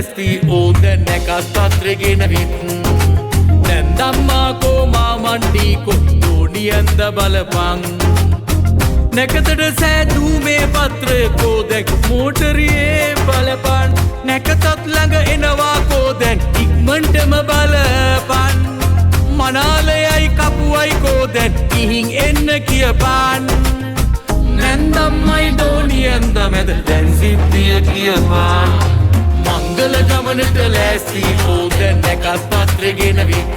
ලෑස්ති ඕද නැකත් පත්‍රගෙන විත් නැන්දම්මාකෝ මාමණ්ඩීකෝ දෝනියන්ද බලපං නැකතට සෑදූ මේ පත්‍රයකෝ දැක් මෝටරියේ බලපන් නැකතත් ළඟ එනවා කෝ දැන් ඉක්මන්ටම බලපන් මනාලයයි කපුවයි කෝ දැන් ඉහින් එන්න කියපන් නැන්දම්මයි දෝනියන්ද මැද දැන් සිද්ධිය කියපන් මංගල ගමනට ලෑස්ති ඕද නැකත් පත්‍රගෙන විත්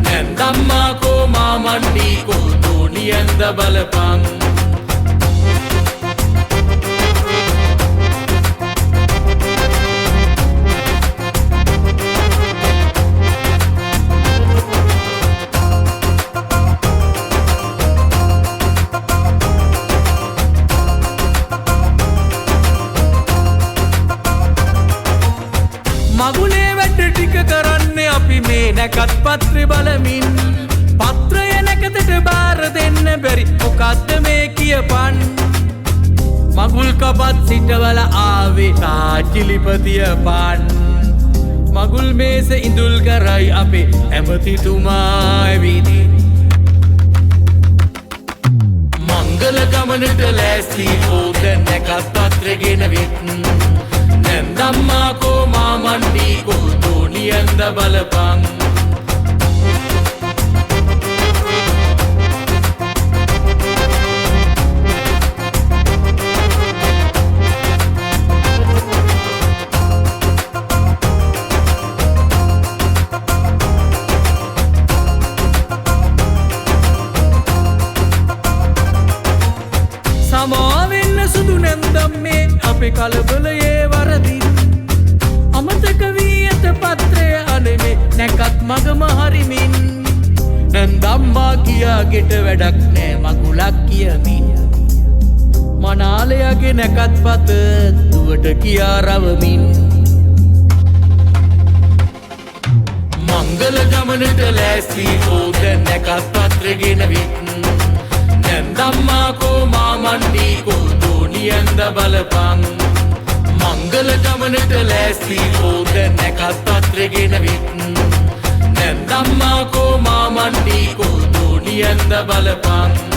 නැන්දම්මාකෝ මාමණ්ඩීකෝ දෝනියන්ද බලපන් මගුලේ වැඩ ටික කරන්නේ අපි මේ නැකත් පත්‍රය බලමින් පත්‍රය නැකතට බාර දෙන්න බැරි මොකද්ද මේ කියපන් මගුල් කපත් සිටවල ආවේ තාචිලිපතියපන් මගුල් මේස ඉඳුල් කරයි අපේ ඇමතිතුමා ඇවිදින් මංගල ගමනට ලෑස්ති ඕද නැකත් පත්‍රගෙන විත් නැන්දම්මාකෝ මාමණ්ඩීකෝ දෝනියන්ද බලපං සමාවෙන්න සුදු නැන්දම්මේ අපේ කලබලයේ වරදින් අමතක වී ඇත පත්‍රය අනෙමේ නැකත් මගම හරිමින් නැන්දම්මා කියා ගෙට වැඩක් නෑ මගුලක් කියමින් මනාලයගේ නැකත් පත දුවට කියා රවමින් මංගල ගමනට ලෑස්ති ඕද නැකත් පත්‍රගෙන විත් නැන්දම්මාකෝ මාමණ්ඩීකෝ දෝනියන්ද බලපං මංගල ගමනට ලෑස්ති ඕද නැකත් පත්‍රගෙන විත් නැන්දම්මාකෝ මාමණ්ඩීකෝ දෝනියන්ද බලපං